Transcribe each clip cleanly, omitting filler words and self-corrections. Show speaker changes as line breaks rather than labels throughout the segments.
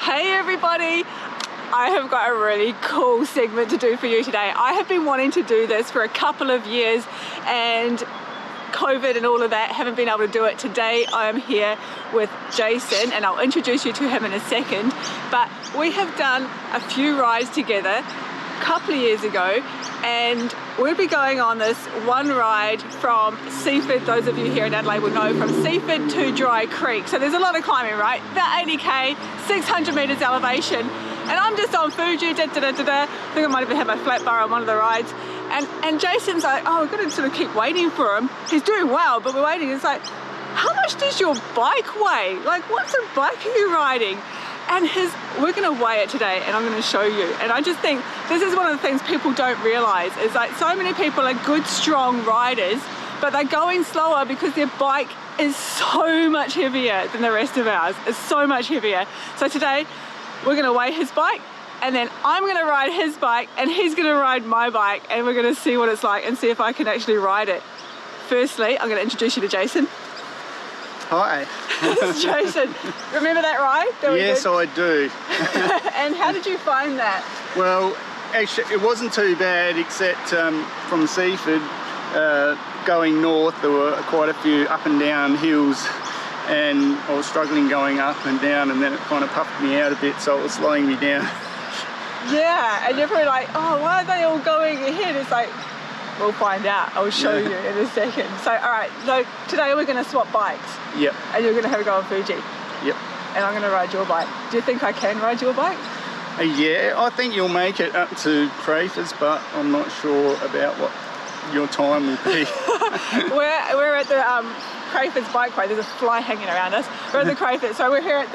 Hey everybody! I have got a really cool segment to do for you today. I have been wanting to do this for a couple of years and COVID and all of that, haven't been able to do it. Today I am here with Jason and I'll introduce you to him in a second. But we have done a few rides together a couple of years ago and we'll be going on this one ride from Seaford. Those of you here in Adelaide will know, from Seaford to Dry Creek. So there's a lot of climbing, right? About 80k, 600 meters elevation. And I'm just on Fuji, I think I might even have my flat bar on one of the rides. And Jason's like, oh, we've got to sort of keep waiting for him. He's doing well, but we're waiting. It's like, how much does your bike weigh? Like, what sort of bike are you riding? And we're gonna weigh it today and I'm gonna show you. And I just think this is one of the things people don't realize, is like so many people are good, strong riders, but they're going slower because their bike is so much heavier than the rest of ours. It's so much heavier. So today, we're gonna weigh his bike and then I'm gonna ride his bike and he's gonna ride my bike and we're gonna see what it's like and see if I can actually ride it. Firstly, I'm gonna introduce you to Jason.
Hi.
This is Jason. Remember that ride?
Yes, I do.
And how did you find that?
Well, actually, it wasn't too bad, except from Seaford going north, there were quite a few up and down hills, and I was struggling going up and down, and then it kind of puffed me out a bit, so it was slowing me down.
Yeah, and you're probably like, oh, why are they all going ahead? It's like, we'll find out. I'll show you in a second. So, all right, so today we're going to swap bikes.
Yep.
And you're going to have a go on Fuji.
Yep.
And I'm going to ride your bike. Do you think I can ride your bike?
Yeah, I think you'll make it up to Crafers, but I'm not sure about what your time will be.
we're at the Crafers bikeway. There's a fly hanging around us. We're at the Crafers, so we're here at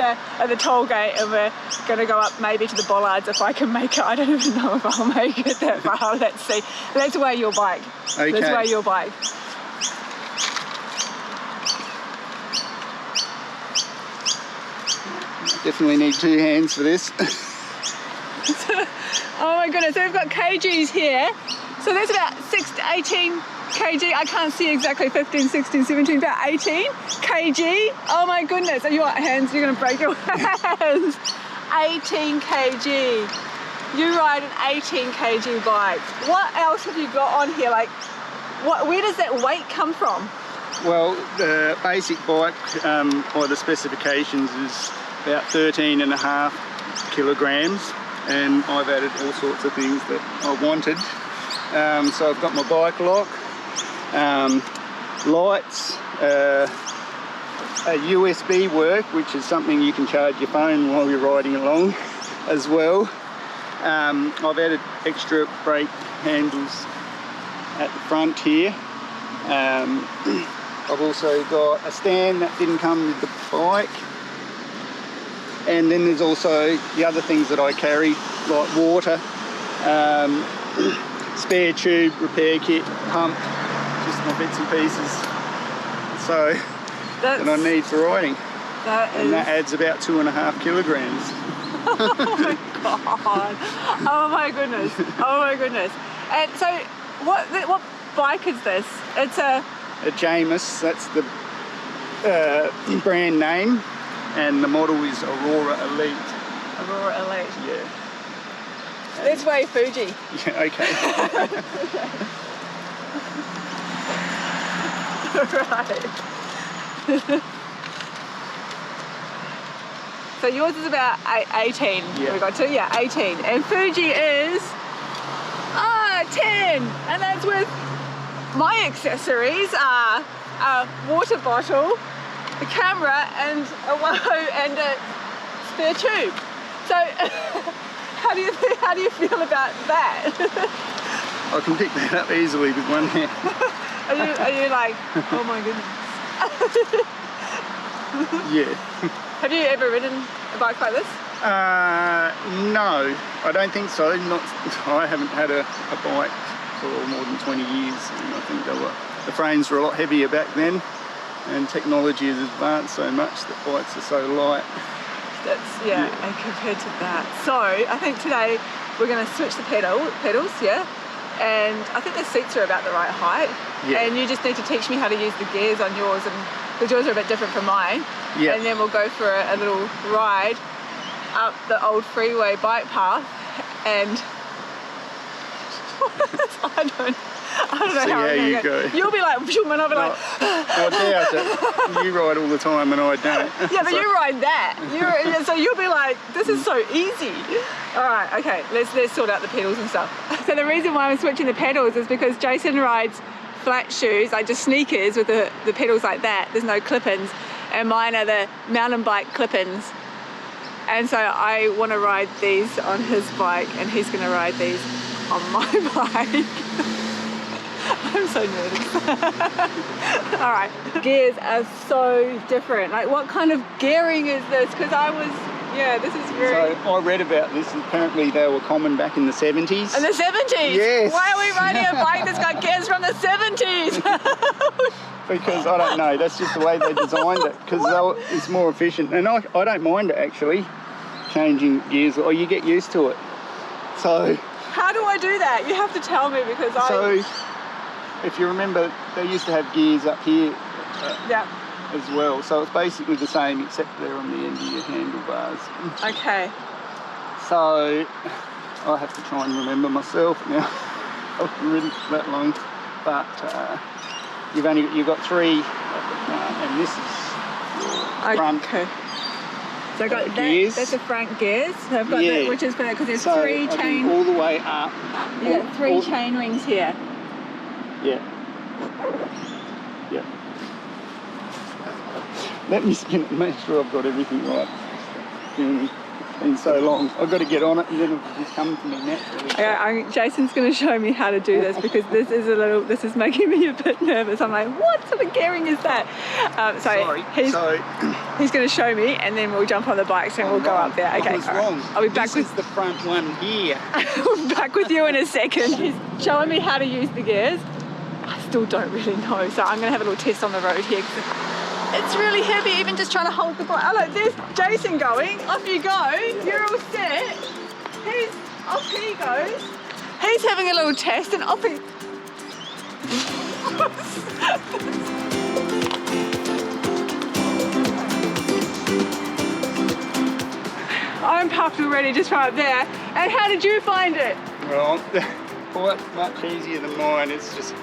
the toll gate, and we're going to go up maybe to the bollards if I can make it. I don't even know if I'll make it that far. Let's see. Let's weigh your bike.
Okay.
Let's weigh your bike.
Definitely need two hands for this.
Oh my goodness, so we've got kgs here. So that's about 6 to 18 kg. I can't see exactly, 15, 16, 17, about 18 kg. Oh my goodness, are you on hands? You're gonna break your hands. 18 kg. You ride an 18 kg bike. What else have you got on here? Like, where does that weight come from?
Well, the basic bike, by the specifications, is about 13.5 kilograms, and I've added all sorts of things that I wanted. So I've got my bike lock, lights, a USB work, which is something you can charge your phone while you're riding along as well. I've added extra brake handles at the front here. I've also got a stand that didn't come with the bike. And then there's also the other things that I carry, like water, spare tube, repair kit, pump, just my bits and pieces. So that I need for riding. And that adds about 2.5 kilograms.
Oh my god! Oh my goodness! Oh my goodness! And so, what bike is this? It's a
Jamis. That's the brand name. And the model is Aurora Elite.
Aurora Elite.
Yeah.
Let's weigh Fuji.
Yeah, okay.
Right. So yours is about 18.
Yeah.
We got two, yeah, 18. And Fuji is 10. And that's with my accessories are a water bottle, a camera, and a spare tube. So how do you feel about that?
I can pick that up easily with one hand.
Are you like, oh my goodness?
Yeah.
Have you ever ridden a bike like this?
No, I don't think so. I haven't had a bike for more than 20 years, and I think the frames were a lot heavier back then. And technology has advanced so much that bikes are so light.
Yeah, and compared to that. So I think today we're going to switch the pedals, yeah? And I think the seats are about the right height. Yeah. And you just need to teach me how to use the gears on yours, and because yours are a bit different from mine. Yeah. And then we'll go for a little ride up the old freeway bike path, and I don't know how
you go.
You'll be like, and I'll be like,
I doubt it. You ride all the time and I don't.
yeah, but you ride that. So you'll be like, this is so easy. All right, okay, let's sort out the pedals and stuff. So the reason why I'm switching the pedals is because Jason rides flat shoes, like just sneakers with the pedals like that. There's no clip-ins, and mine are the mountain bike clip-ins. And so I want to ride these on his bike, and he's going to ride these on my bike. I'm so nervous. All right, gears are so different. Like, what kind of gearing is this? Because this is very...
So I read about this, and apparently they were common back in the 70s.
In the 70s?
Yes.
Why are we riding a bike that's got gears from the 70s?
Because I don't know, that's just the way they designed it, because it's more efficient. And I don't mind it actually, changing gears, or you get used to it. So...
How do I do that? You have to tell me, because
So, if you remember, they used to have gears up here as well. So it's basically the same, except they're on the end of your handlebars.
Okay.
So, I have to try and remember myself now. I've ridden that long, but you've got three, and this is front.
Okay. So I got that.
Gears.
That's the front gears. So I've got that, which is for that, because there's three chain.
All the way up.
You got three chain rings here.
Yeah. Yeah. Let me spin it and make sure I've got everything right. It's been so long. I've got to get on it, and then it'll just come to me naturally.
Yeah, Jason's going to show me how to do this, because this is making me a bit nervous. I'm like, what sort of gearing is that? He's going to show me, and then we'll jump on the bikes and we'll go up there. Okay.
I was wrong.
Right. I'll be back
with the front one here.
I'll be back with you in a second. He's showing me how to use the gears. I still don't really know, so I'm going to have a little test on the road here. It's really heavy, even just trying to hold the bike. Oh look, there's Jason going. Off you go. You're all set. Off he goes. He's having a little test, and off he... I'm puffed already just right up there. And how did you find it?
Well, quite much easier than mine. It's just...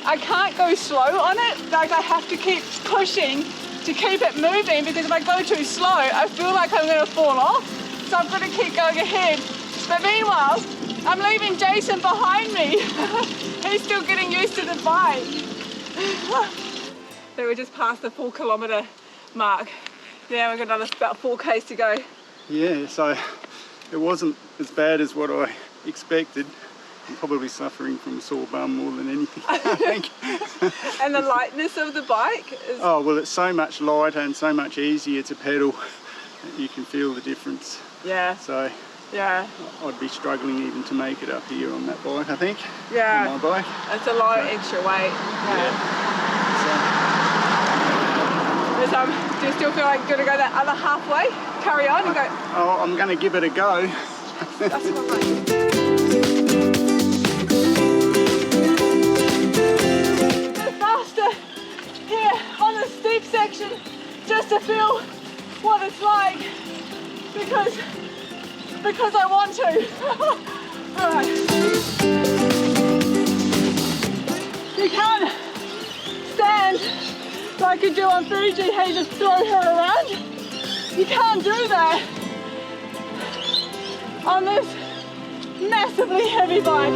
I can't go slow on it. Like, I have to keep pushing to keep it moving, because if I go too slow, I feel like I'm going to fall off. So I've got to keep going ahead. But meanwhile, I'm leaving Jason behind me. He's still getting used to the bike. So we're just past the 4 kilometre mark. Yeah, we've got another about 4 k's to go.
Yeah, so it wasn't as bad as what I expected. I'm probably suffering from a sore bum more than anything, I think.
And the lightness of the bike is...
Oh, well, it's so much lighter and so much easier to pedal. You can feel the difference.
Yeah.
So
yeah,
I'd be struggling even to make it up here on that bike, I think.
Yeah.
On my bike.
It's a lot of extra weight.
Yeah.
Do you still feel like you're going to go that other halfway? Carry on and go...
Oh, I'm going to give it a go.
That's what I'm like. Here on the steep section, just to feel what it's like, because I want to. Alright. You can't stand like you do on Fiji, how you just throw her around. You can't do that on this massively heavy bike.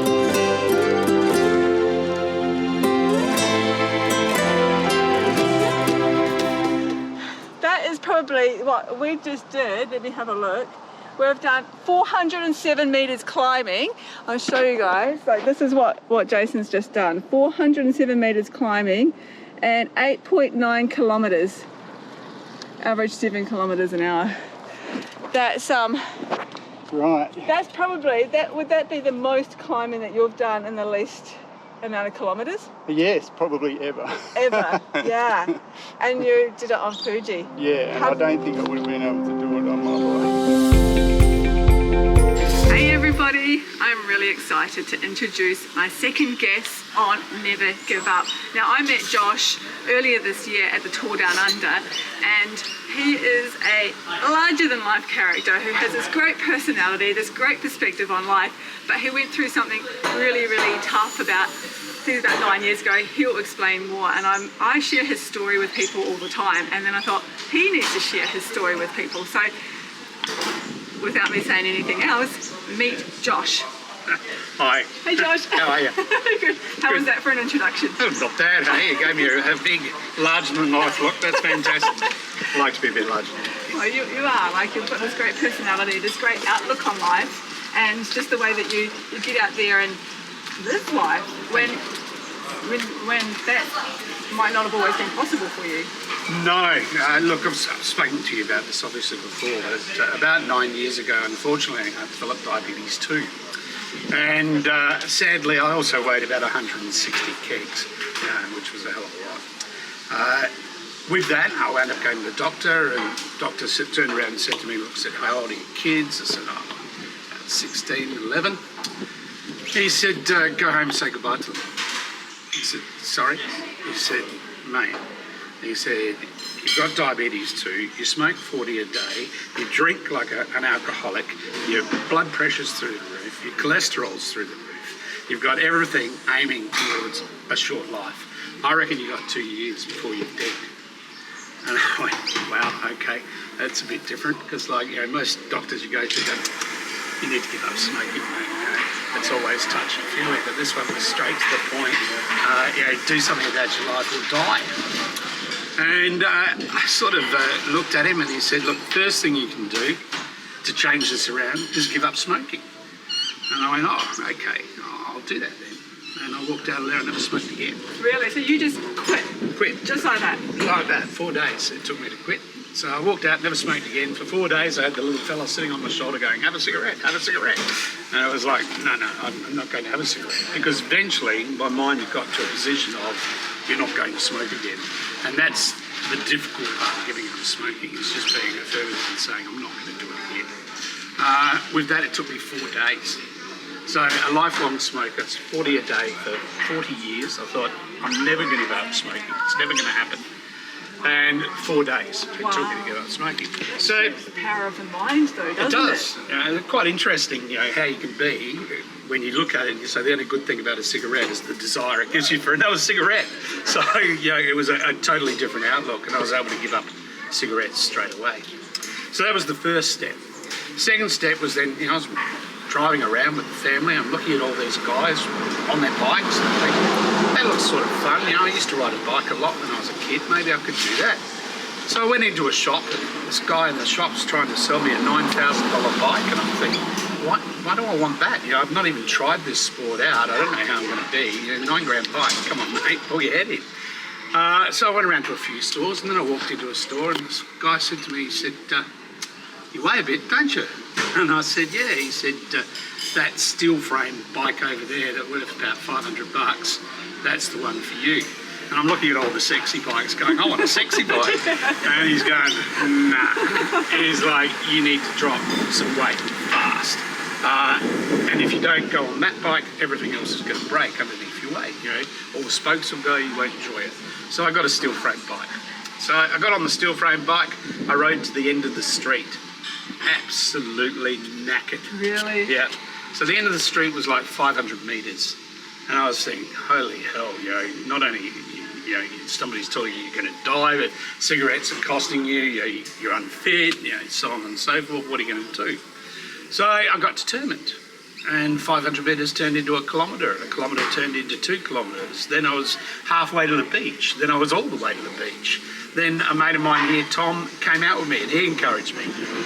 That is probably what we just did. Let me have a look. We've done 407 meters climbing. I'll show you guys. Like, this is what Jason's just done. 407 meters climbing and 8.9 kilometers. Average 7 kilometers an hour. That's
right.
That's probably would that be the most climbing that you've done in the least amount of kilometres?
Yes, probably ever.
Ever, yeah. And you did it on Fuji.
Yeah, and I don't think I would have been able to do it on my bike.
Hey everybody, I'm really excited to introduce my second guest on Never Give Up. Now I met Josh earlier this year at the Tour Down Under, and he is a larger than life character who has this great personality, this great perspective on life, but he went through something really, really tough about 9 years ago. He'll explain more, and I share his story with people all the time, and then I thought he needs to share his story with people. So without me saying anything else, meet Josh.
Hi.
Hey Josh.
How are you?
Good. How was that for an introduction?
Oh, not bad, hey? You gave me a big, larger-than-life look. That's fantastic. I like to be a bit larger.
Well, you are. Like, you've got this great personality, this great outlook on life, and just the way that you get out there and live life when that might not have always been possible for you.
No, look, I've spoken to you about this obviously before, but about 9 years ago, unfortunately, I developed diabetes too. And sadly, I also weighed about 160 kegs, which was a hell of a lot. With that, I wound up going to the doctor, and the doctor turned around and said to me, look, said, how old are your kids? I said, oh, about 16, 11. He said, go home and say goodbye to them. He said, sorry? He said, mate, he said, you've got diabetes too, you smoke 40 a day, you drink like an alcoholic, your blood pressure's through the roof, your cholesterol's through the roof, you've got everything aiming towards a short life. I reckon you got 2 years before you're dead. And I went, wow, okay, that's a bit different, because like, you know, most doctors you go to go, you need to give up smoking, mate. It's always touch and feely, but this one was straight to the point. You know, do something about your life or die. And I sort of looked at him and he said, look, first thing you can do to change this around is give up smoking. And I went, oh, okay, I'll do that then. And I walked out of there and never smoked again.
Really? So you just quit?
Quit.
Just like that?
Like that, 4 days it took me to quit. So I walked out, never smoked again. For 4 days I had the little fella sitting on my shoulder going, have a cigarette, have a cigarette. And I was like, no, I'm not going to have a cigarette. Because eventually my mind had got to a position of, you're not going to smoke again. And that's the difficult part of giving up smoking, is just being affirmative and saying, I'm not going to do it again. With that, it took me 4 days. So a lifelong smoker, it's 40 a day for 40 years. I thought, I'm never going to give up smoking. It's never going to happen. And 4 days it took me to give up smoking. So
it's the power of the mind, though, doesn't it?
It does. You know, it's quite interesting, you know, how you can be when you look at it and you say the only good thing about a cigarette is the desire it gives you for another cigarette. So, you know, it was a totally different outlook, and I was able to give up cigarettes straight away. So that was the first step. Second step was then, you know, I was driving around with the family. I'm looking at all these guys on their bikes and thinking, that looks sort of fun. You know, I used to ride a bike a lot when I was a kid. Maybe I could do that. So I went into a shop, and this guy in the shop was trying to sell me a $9,000 bike, and I'm thinking, why do I want that? You know, I've not even tried this sport out. I don't know how I'm going to be. You know, $9,000 bike, come on, mate, pull your head in. So I went around to a few stores, and then I walked into a store, and this guy said to me, he said, you weigh a bit, don't you? And I said, yeah. He said, that steel frame bike over there that worth about $500, that's the one for you. And I'm looking at all the sexy bikes going, I want a sexy bike. And he's going, nah. He's like, you need to drop some weight fast. And if you don't go on that bike, everything else is going to break underneath your weight. You know, all the spokes will go, you won't enjoy it. So I got a steel frame bike. So I got on the steel frame bike, I rode to the end of the street. Absolutely knackered.
Really?
Yeah. So the end of the street was like 500 metres. And I was thinking, holy hell, you know, not only, you know, somebody's telling you you're going to die, but cigarettes are costing you, you're unfit, you know, so on and so forth. What are you going to do? So I got determined. And 500 metres turned into a kilometre, and a kilometre turned into 2 kilometres. Then I was halfway to the beach. Then I was all the way to the beach. Then a mate of mine here, Tom, came out with me, and he encouraged me.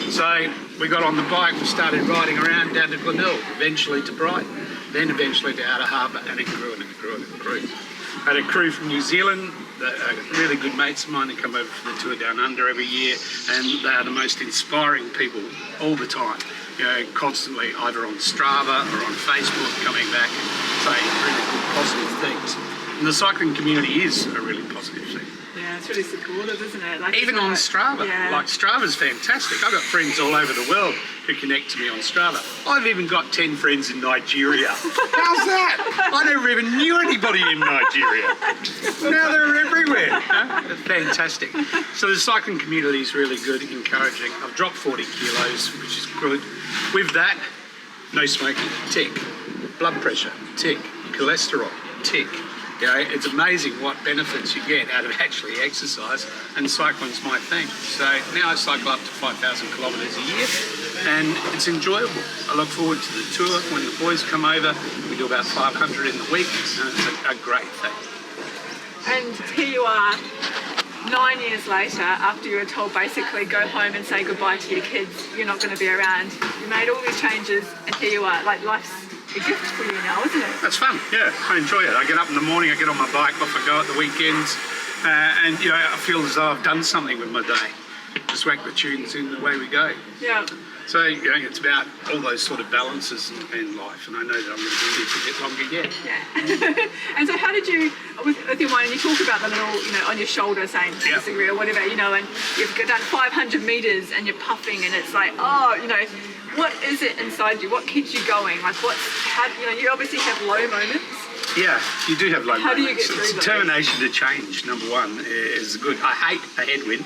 So we got on the bike, we started riding around down to Glenelg, eventually to Brighton, then eventually to Outer Harbour, and it grew and it grew and it grew. I had a crew from New Zealand, really good mates of mine who come over for the Tour Down Under every year, and they are the most inspiring people all the time. constantly either on Strava or on Facebook coming back and saying really good positive things. And the cycling community is a really positive thing.
Yeah, it's really supportive, isn't it? Like,
Even on Strava.
Yeah.
Like, Strava's fantastic. I've got friends all over the world who connect to me on Strava. I've even got 10 friends in Nigeria. How's that? I never even knew anybody in Nigeria. Now they're everywhere. It's fantastic. So the cycling community is really good, encouraging. I've dropped 40 kilos, which is good. With that, no smoking, tick. Blood pressure, tick. Cholesterol, tick. It's amazing what benefits you get out of actually exercise, and cycling's my thing. So now I cycle up to 5,000 kilometres a year, and it's enjoyable. I look forward to the tour when the boys come over. We do about 500 in the week, and it's a great thing.
And here you are, 9 years later, after you were told basically go home and say goodbye to your kids, you're not going to be around. You made all these changes, and here you are. Like, life's a gift for you now, isn't it?
That's fun, yeah. I enjoy it. I get up in the morning, I get on my bike, off I go at the weekends, and I feel as though I've done something with my day. Just whack the tunes in, away we go.
Yeah.
So it's about all those sort of balances in life, and I know that I'm going to be here for a bit longer yet.
Yeah. And so how did you, with your mind, and you talk about the little, on your shoulder saying disagree or whatever, and you've done 500 metres and you're puffing, and it's like, what is it inside you? What keeps you going? Like, you obviously have low moments.
Yeah, you do have low moments.
How do you get through those?
Determination to change, number one, is good. I hate a headwind.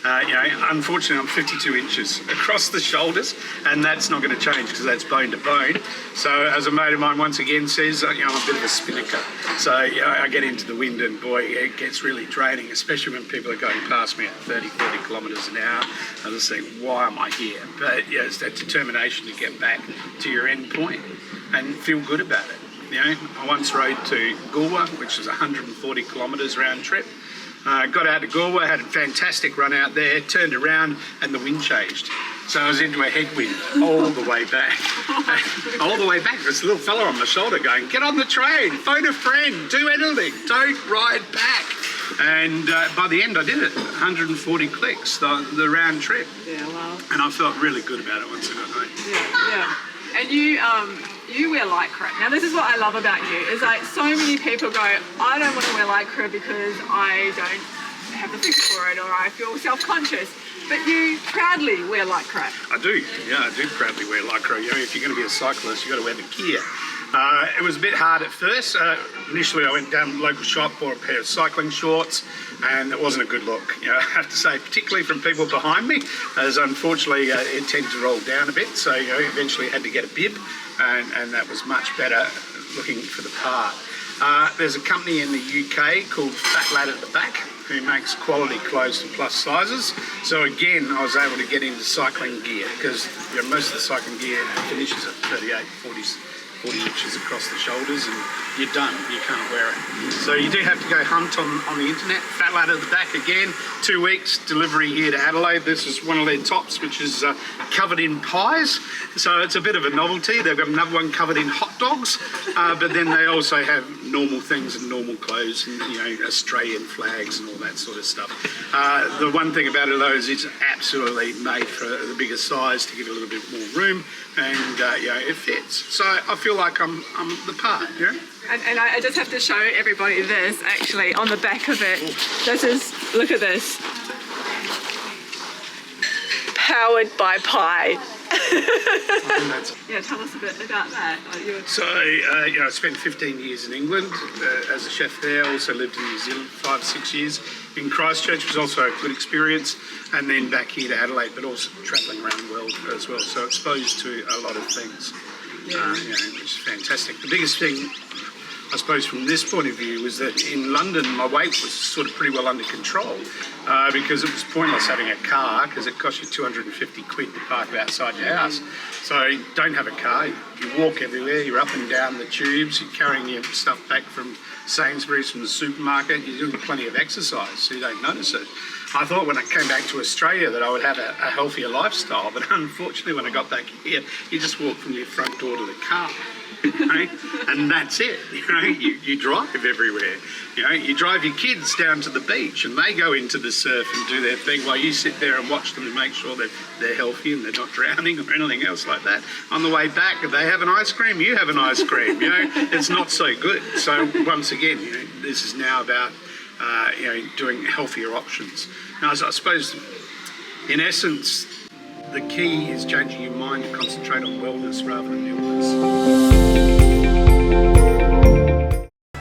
Unfortunately, I'm 52 inches across the shoulders, and that's not going to change because that's bone to bone. So, as a mate of mine once again says, I'm a bit of a spinnaker. So, I get into the wind, and boy, it gets really draining, especially when people are going past me at 30, 40 kilometres an hour. I just think, why am I here? But it's that determination to get back to your end point and feel good about it. I once rode to Goolwa, which is 140 kilometres round trip. Got out to Goolwa, had a fantastic run out there, turned around, and the wind changed. So I was into a headwind all the way back. All the way back, there's a little fella on my shoulder going, get on the train, phone a friend, do anything, don't ride back. And by the end I did it, 140 clicks, the round trip.
Yeah, wow.
And I felt really good about it once I got home.
Yeah. And you wear lycra. Now this is what I love about you, is like so many people go, I don't want to wear lycra because I don't have the figure for it, or I feel self-conscious. But you proudly wear lycra.
I do, I do proudly wear lycra. If you're going to be a cyclist, you've got to wear the gear. It was a bit hard at first. Initially I went down to the local shop, bought a pair of cycling shorts, and it wasn't a good look. I have to say, particularly from people behind me, as unfortunately it tended to roll down a bit, so eventually had to get a bib, and that was much better looking for the part. There's a company in the UK called Fat Lad at the Back who makes quality clothes for plus sizes. So again, I was able to get into cycling gear because most of the cycling gear finishes at 38, 40 inches across the shoulders, and you're done. You can't wear it. So you do have to go hunt on the internet. Fat Lad at the Back again, 2 weeks, delivery here to Adelaide. This is one of their tops, which is covered in pies. So it's a bit of a novelty. They've got another one covered in hot dogs, but then they also have normal things and normal clothes and, Australian flags and all that sort of stuff. The one thing about it though is it's absolutely made for the bigger size to give it a little bit more room, and it fits. So I feel like I'm the part,
And I just have to show everybody this, actually, on the back of it. Look at this. Powered by pie. Yeah, tell us a bit about that.
So, I spent 15 years in England as a chef there. Also lived in New Zealand 5 or 6 years in Christchurch, was also a good experience. And then back here to Adelaide, but also travelling around the world as well. So exposed to a lot of things, which is fantastic. The biggest thing, I suppose, from this point of view, was that in London my weight was sort of pretty well under control because it was pointless having a car because it cost you 250 quid to park outside your house. So you don't have a car, you walk everywhere, you're up and down the tubes, you're carrying your stuff back from Sainsbury's, from the supermarket, you're doing plenty of exercise, so you don't notice it. I thought when I came back to Australia that I would have a healthier lifestyle, but unfortunately when I got back here, you just walk from your front door to the car, you know, and that's it. You know, you drive everywhere. You know, you drive your kids down to the beach and they go into the surf and do their thing while you sit there and watch them and make sure that they're healthy and they're not drowning or anything else like that. On the way back, if they have an ice cream, you have an ice cream. You know, it's not so good. So once again, you know, this is now about you know, doing healthier options. Now, I suppose, in essence, the key is changing your mind to concentrate on wellness rather than illness.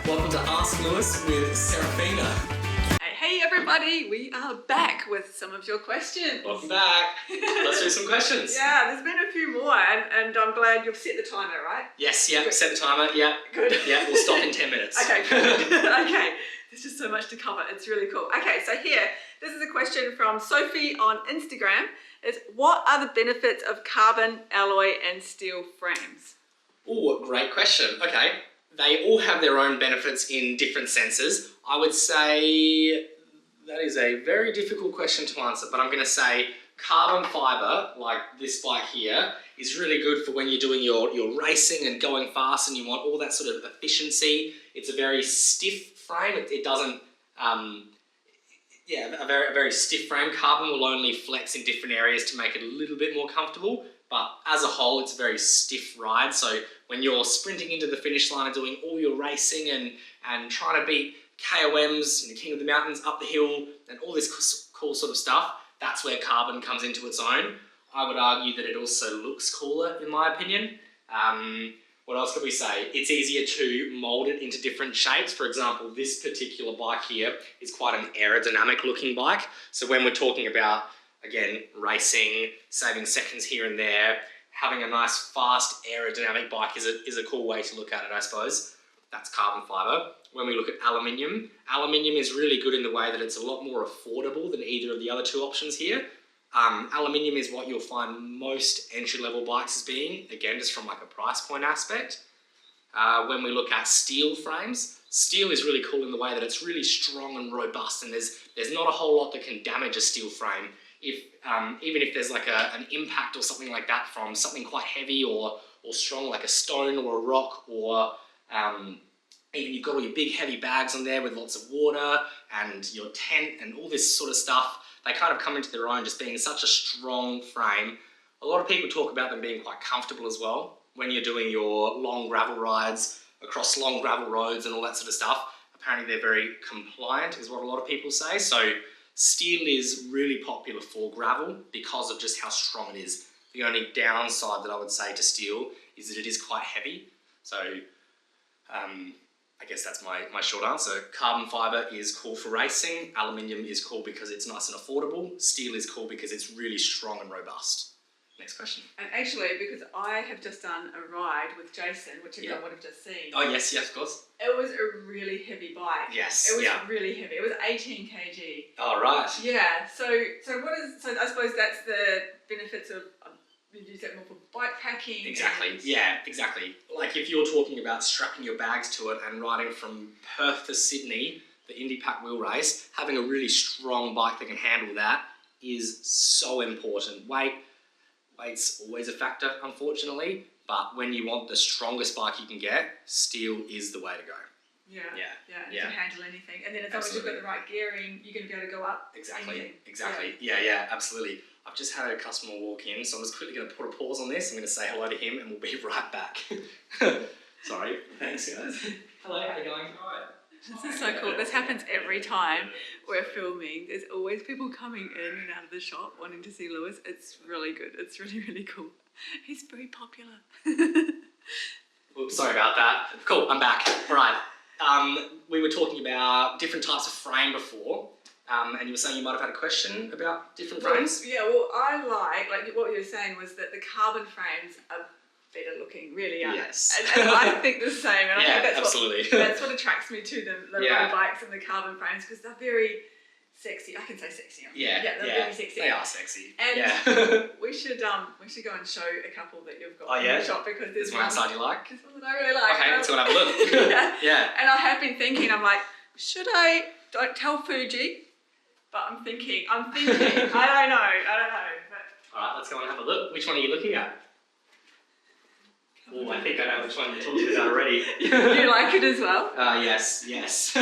Welcome to Ask Lewis with Serafina.
Hey everybody, we are back with some of your questions.
Welcome back. Let's do some questions.
Yeah, there's been a few more, and I'm glad you've set the timer, right?
Yes, yeah, set the timer, yeah.
Good.
Yeah, we'll stop in 10 minutes.
Okay, good. Okay, there's just so much to cover. It's really cool. Okay, so here, this is a question from Sophie on Instagram. It's, what are the benefits of carbon, alloy, and steel frames?
Oh, great question. Okay, they all have their own benefits in different senses. I would say that is a very difficult question to answer, but I'm going to say carbon fibre, like this bike here, is really good for when you're doing your racing and going fast and you want all that sort of efficiency. It's a very stiff frame. It doesn't, yeah, a very stiff frame. Carbon will only flex in different areas to make it a little bit more comfortable, but as a whole, it's a very stiff ride. So when you're sprinting into the finish line and doing all your racing and trying to beat KOMs, you know, King of the Mountains, up the hill, and all this cool sort of stuff, that's where carbon comes into its own. I would argue that it also looks cooler, in my opinion. What else could we say? It's easier to mold it into different shapes. For example, this particular bike here is quite an aerodynamic looking bike. So when we're talking about, again, racing, saving seconds here and there, having a nice, fast, aerodynamic bike is a cool way to look at it, I suppose. That's carbon fibre. When we look at aluminium, aluminium is really good in the way that it's a lot more affordable than either of the other two options here. Aluminium is what you'll find most entry-level bikes as being, again, just from like a price point aspect. When we look at steel frames, steel is really cool in the way that it's really strong and robust, and there's not a whole lot that can damage a steel frame. Even if there's like an impact or something like that from something quite heavy or strong, like a stone or a rock, or even you've got all your big heavy bags on there with lots of water and your tent and all this sort of stuff, they kind of come into their own just being such a strong frame. A lot of people talk about them being quite comfortable as well. When you're doing your long gravel rides across long gravel roads and all that sort of stuff, apparently they're very compliant is what a lot of people say. So steel is really popular for gravel because of just how strong it is. The only downside that I would say to steel is that it is quite heavy. So I guess that's my short answer. Carbon fibre is cool for racing. Aluminium is cool because it's nice and affordable. Steel is cool because it's really strong and robust. Next question.
And actually, because I have just done a ride with Jason, which everyone would have just seen.
Oh yes, of course.
It was a really heavy bike.
Yes,
it was really heavy. It was 18 kg.
Oh right.
Yeah. So I suppose that's the benefits of. You use that more for bike packing.
Exactly. Yeah, exactly. Like if you're talking about strapping your bags to it and riding from Perth to Sydney, the Indy Pack wheel race, having a really strong bike that can handle that is so important. Weight's always a factor, unfortunately, but when you want the strongest bike you can get, steel is the way to go.
Yeah. You can handle anything, and then as long as you've got the right gearing, you're going to be able to go up.
Exactly. Yeah, absolutely. I've just had a customer walk in, so I'm just quickly going to put a pause on this. I'm going to say hello to him, and we'll be right back. Sorry. Thanks, guys. Hello, how are you going? All right.
This is so cool. This happens every time we're filming. There's always people coming in and out of the shop wanting to see Lewis. It's really good. It's really, really cool. He's very popular.
Oops, sorry about that. Cool, I'm back. All right. We were talking about different types of frame before, and you were saying you might have had a question about different frames?
Yeah, well, I like what you were saying was that the carbon frames are better looking, really are.
Yes.
And I think the same. And I think that's
absolutely.
That's what attracts me to the road bikes and the carbon frames, because they're very sexy. I can say sexy.
They're
very sexy.
They are sexy.
And we should go and show a couple that you've got in the shop, because there's
one outside you like.
There's one that I really like.
Okay, let's go and have a look. Yeah.
And I have been thinking, I'm like, should I don't tell Fuji but I'm thinking. I don't know. But
All right, let's go and have a look. Which one are you looking at? Oh, I think I know which one you're talking about already.
you like it as well?
Yes.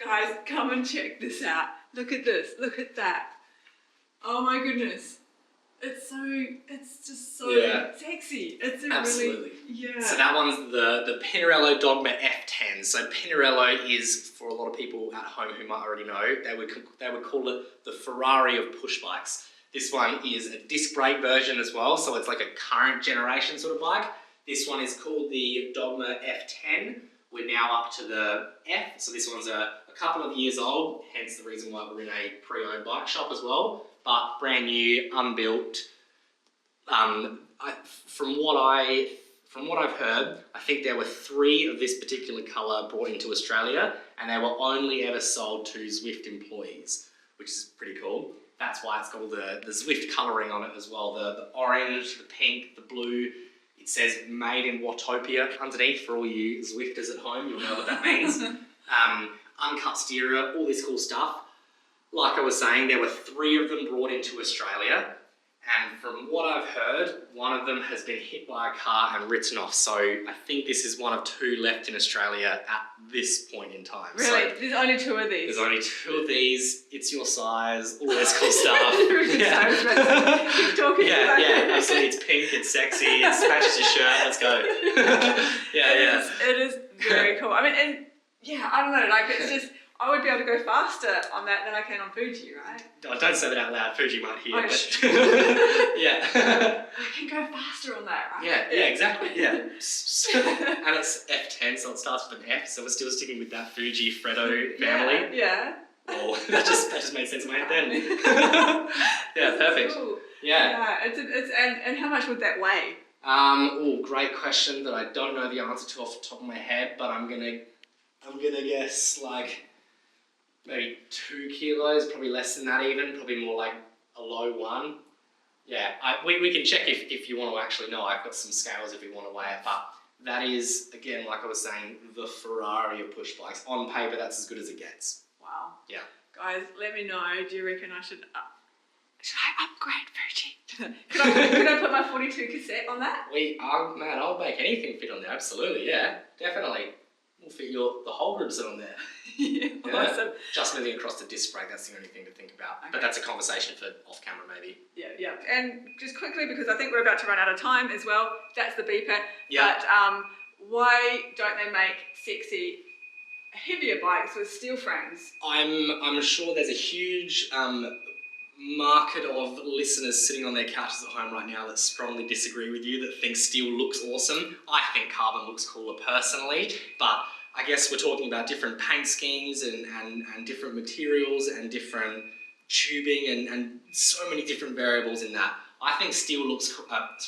Guys, come and check this out. Look at this. Look at that. Oh my goodness. It's just so sexy. It's a
Absolutely.
really,
So that one's the Pinarello Dogma F10. So Pinarello is, for a lot of people at home who might already know, they would call it the Ferrari of push bikes. This one is a disc brake version as well, so it's like a current generation sort of bike. This one is called the Dogma F10. We're now up to the F, so this one's a couple of years old, hence the reason why we're in a pre-owned bike shop as well. But brand new, unbuilt. From what I've heard, I think there were 3 of this particular colour brought into Australia, and they were only ever sold to Zwift employees, which is pretty cool. That's why it's got the Zwift colouring on it as well. The orange, the pink, the blue. It says made in Watopia underneath for all you Zwifters at home. You'll know what that means. Uncut steerer, all this cool stuff. Like I was saying, there were 3 of them brought into Australia. And from what I've heard, one of them has been hit by a car and written off. So I think this is one of 2 left in Australia at this point in time.
Really?
So
there's only 2 of these?
there's only 2 of these. It's your size, all this cool stuff.
Keep talking.
Yeah, absolutely. It's pink, it's sexy, it matches your shirt. Let's go.
It is very cool. I mean, and yeah, I don't know, like it's just, I would be able to go faster on that than I can on Fuji, right?
Oh, don't say that out loud. Fuji might hear. Yeah.
I can go faster on that, right?
Yeah, exactly. Yeah. And it's F10, so it starts with an F. So we're still sticking with that Fuji Fredo family.
Yeah.
Oh, that just made sense in my head then. Yeah, perfect.
Cool.
Yeah.
It's and how much would that weigh?
Great question that I don't know the answer to off the top of my head, but I'm gonna guess like maybe 2 kilos, probably less than that even, probably more like a low 1. Yeah, we can check if you want to actually know. I've got some scales if we want to weigh it, but that is, again, like I was saying, the Ferrari of push bikes. On paper, that's as good as it gets.
Wow.
Yeah.
Guys, let me know. Do you reckon I should upgrade Fuji? Could I put my 42 cassette on that?
Man, I'll make anything fit on there, absolutely, yeah, definitely. We'll fit the whole group on there.
Yeah, awesome.
Just moving across the disc brake, that's the only thing to think about. Okay. But that's a conversation for off camera maybe.
Yeah. And just quickly, because I think we're about to run out of time as well, that's the beeper.
Yeah.
But why don't they make sexy, heavier bikes with steel frames?
I'm sure there's a huge market of listeners sitting on their couches at home right now that strongly disagree with you, that think steel looks awesome. I think carbon looks cooler personally, but I guess we're talking about different paint schemes and different materials and different tubing and so many different variables in that. I think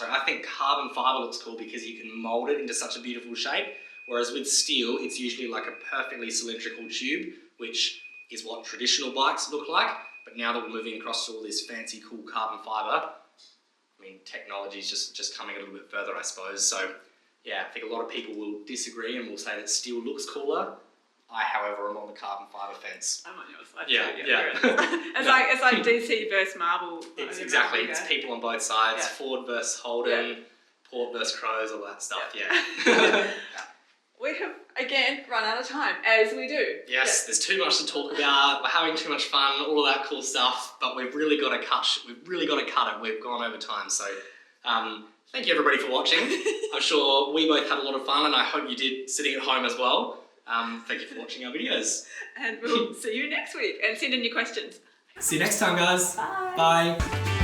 I think carbon fibre looks cool because you can mould it into such a beautiful shape, whereas with steel, it's usually like a perfectly cylindrical tube, which is what traditional bikes look like. But now that we're moving across to all this fancy, cool carbon fibre, I mean, technology's just coming a little bit further, I suppose. So, yeah, I think a lot of people will disagree and will say that steel looks cooler. I, however, am on the carbon fibre fence.
I'm on your side.
Yeah.
It's like DC versus Marvel.
Exactly. It's people on both sides.
Yeah.
Ford versus Holden, Port versus Crows, all that stuff.
Yeah. We have, again, run out of time, as we do.
Yes, there's too much to talk about. We're having too much fun, all of that cool stuff, but we've really got to cut it. We've gone over time. So thank you, everybody, for watching. I'm sure we both had a lot of fun, and I hope you did sitting at home as well. Thank you for watching our videos.
And we'll see you next week, and send in your questions.
See you next time, guys.
Bye.
Bye.